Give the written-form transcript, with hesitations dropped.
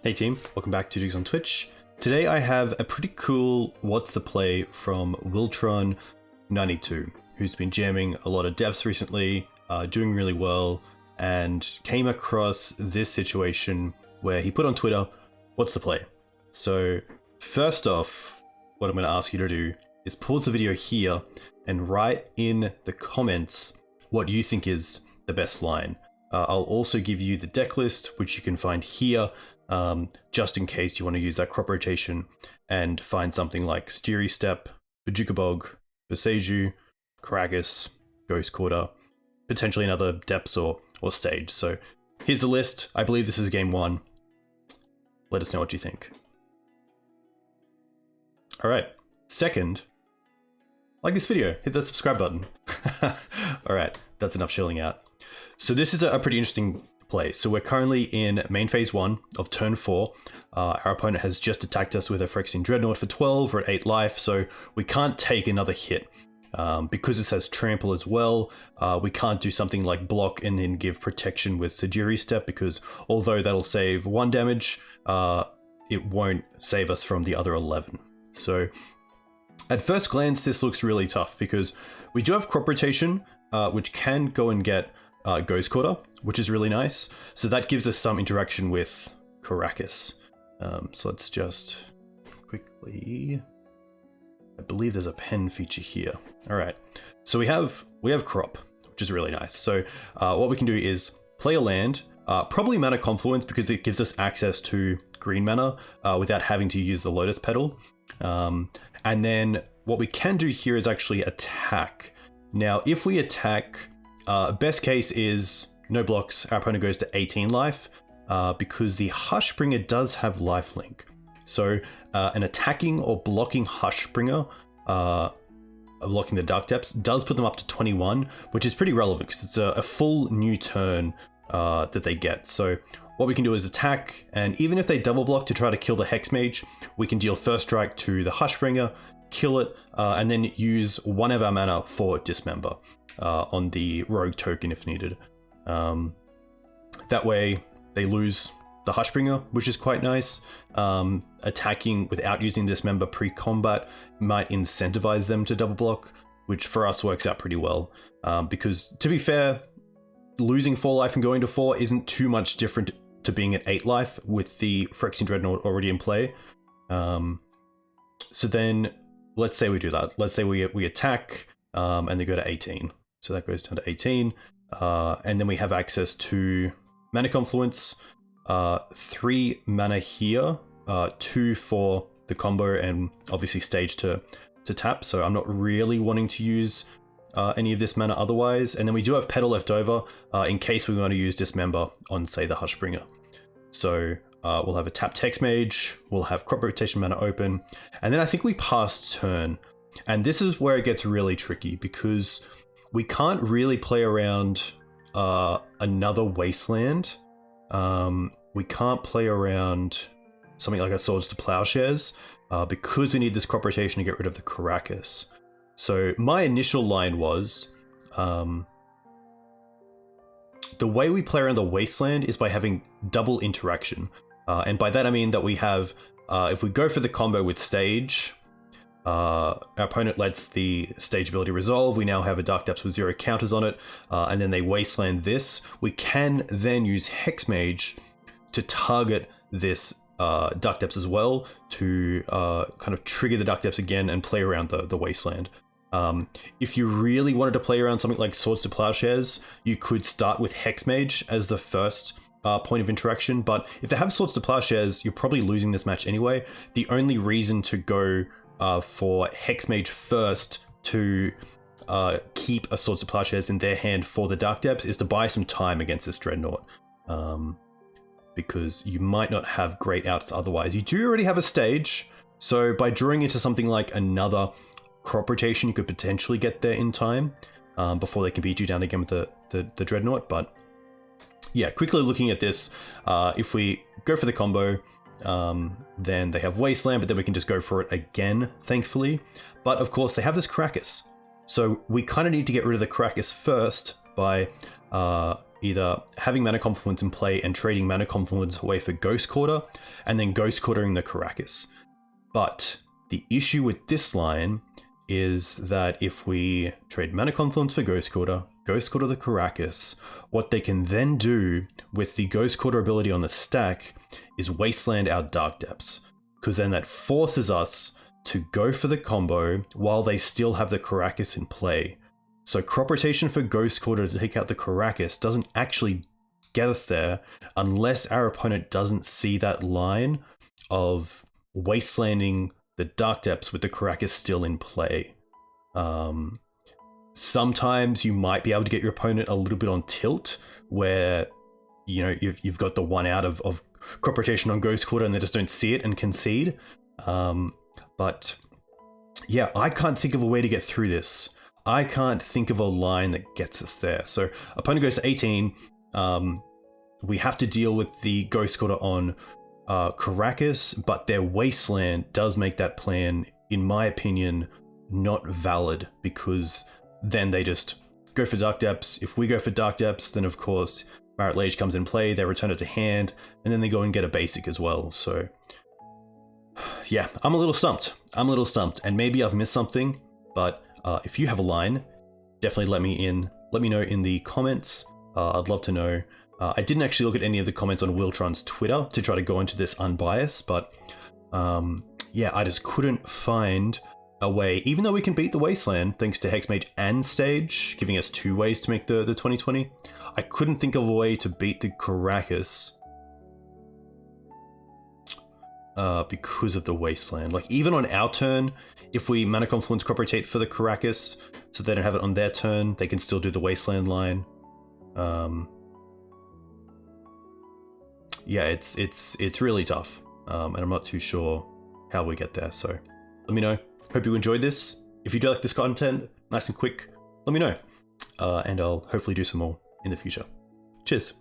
Hey team, welcome back to Jigs on Twitch. Today I have a pretty cool What's the Play from Wiltron92, who's been jamming a lot of depths recently, doing really well, and came across this situation where he put on Twitter, what's the play? So first off, what I'm going to ask you to do is pause the video here and write in the comments what you think is the best line. I'll also give you the deck list, which you can find here, just in case you want to use that crop rotation and find something like Sejiri Steppe, Bojuka Bog, Boseiju, Karakas, Ghost Quarter, potentially another depths or stage. So here's the list. I believe this is game one. Let us know what you think. All right. Second, like this video, hit that subscribe button. All right, that's enough chilling out. So this is a pretty interesting play. So we're currently in main phase 1 of turn 4. Our opponent has just attacked us with a Phyrexian Dreadnought for 12 or at 8 life, so we can't take another hit. Because this has trample as well, we can't do something like block and then give protection with Sejiri Steppe, because although that'll save 1 damage, it won't save us from the other 11. So at first glance, this looks really tough because we do have crop rotation, which can go and get Ghost Quarter, which is really nice. So that gives us some interaction with Karakas. So let's just quickly, I believe there's a pen feature here. All right, so we have crop, which is really nice. So what we can do is play a land, probably Mana Confluence, because it gives us access to green mana without having to use the Lotus Petal. And then what we can do here is actually attack. Now, if we attack, best case is no blocks, our opponent goes to 18 life, because the Hushbringer does have lifelink. So an attacking or blocking Hushbringer, blocking the Dark Depths, does put them up to 21, which is pretty relevant because it's a full new turn that they get. So what we can do is attack, and even if they double block to try to kill the Hexmage, we can deal first strike to the Hushbringer, kill it, and then use one of our mana for Dismember on the rogue token if needed. That way they lose the Hushbringer, which is quite nice. Attacking without using Dismember pre-combat might incentivize them to double block, which for us works out pretty well. Because to be fair, losing 4 life and going to 4 isn't too much different to being at 8 life with the Phyrexian Dreadnought already in play. So then let's say we do that. Let's say we attack and they go to 18. So that goes down to 18. And then we have access to Mana Confluence, 3 mana here, 2 for the combo, and obviously stage to tap. So I'm not really wanting to use any of this mana otherwise. And then we do have Petal left over in case we want to use Dismember on, say, the Hushbringer. So we'll have a tapped Hexmage, we'll have crop rotation mana open, and then I think we pass turn. And this is where it gets really tricky because we can't really play around another Wasteland. We can't play around something like a Swords to Plowshares because we need this crop rotation to get rid of the Karakas. So my initial line was, the way we play around the Wasteland is by having double interaction. And by that I mean that we have, if we go for the combo with stage, our opponent lets the stage ability resolve, we now have a Dark Depths with 0 counters on it, and then they Wasteland this. We can then use Hexmage to target this Dark Depths as well to kind of trigger the Dark Depths again and play around the Wasteland. If you really wanted to play around something like Swords to Plowshares, you could start with Hexmage as the first point of interaction, but if they have Swords to Plowshares, you're probably losing this match anyway. The only reason to go for Hexmage first to keep a Swords to Plowshares in their hand for the Dark Depths is to buy some time against this Dreadnought. Because you might not have great outs otherwise. You do already have a stage, so by drawing into something like another crop rotation, you could potentially get there in time before they can beat you down again with the Dreadnought. But yeah, quickly looking at this, if we go for the combo, then they have Wasteland, but then we can just go for it again, thankfully. But of course, they have this Karakas. So we kind of need to get rid of the Karakas first by either having Mana Confluence in play and trading Mana Confluence away for Ghost Quarter, and then Ghost Quartering the Karakas. But the issue with this line is that if we trade Mana Confluence for Ghost Quarter the Karakas, what they can then do with the Ghost Quarter ability on the stack is Wasteland our Dark Depths, because then that forces us to go for the combo while they still have the Karakas in play. So crop rotation for Ghost Quarter to take out the Karakas doesn't actually get us there unless our opponent doesn't see that line of wastelanding the Dark Depths with the Karakas still in play. Sometimes you might be able to get your opponent a little bit on tilt where, you know, you've got the one out of crop rotation on Ghost Quarter and they just don't see it and concede. But yeah, I can't think of a way to get through this. I can't think of a line that gets us there. So opponent goes to 18. We have to deal with the Ghost Quarter on Karakas, but their Wasteland does make that plan, in my opinion, not valid, because then they just go for Dark Depths. If we go for Dark Depths, then of course Marit Lage comes in play, they return it to hand, and then they go and get a basic as well. So yeah, I'm a little stumped. And maybe I've missed something, but if you have a line, definitely let me know in the comments. I'd love to know. I didn't actually look at any of the comments on Wiltron's Twitter to try to go into this unbiased, but yeah, I just couldn't find a way, even though we can beat the Wasteland thanks to Hexmage and Stage, giving us 2 ways to make the 2020, I couldn't think of a way to beat the Karakas because of the Wasteland. Like, even on our turn, if we Mana Confluence crop rotate for the Karakas, so they don't have it on their turn, they can still do the Wasteland line. Yeah, it's really tough, and I'm not too sure how we get there. So let me know. Hope you enjoyed this. If you do like this content, nice and quick, let me know, and I'll hopefully do some more in the future. Cheers.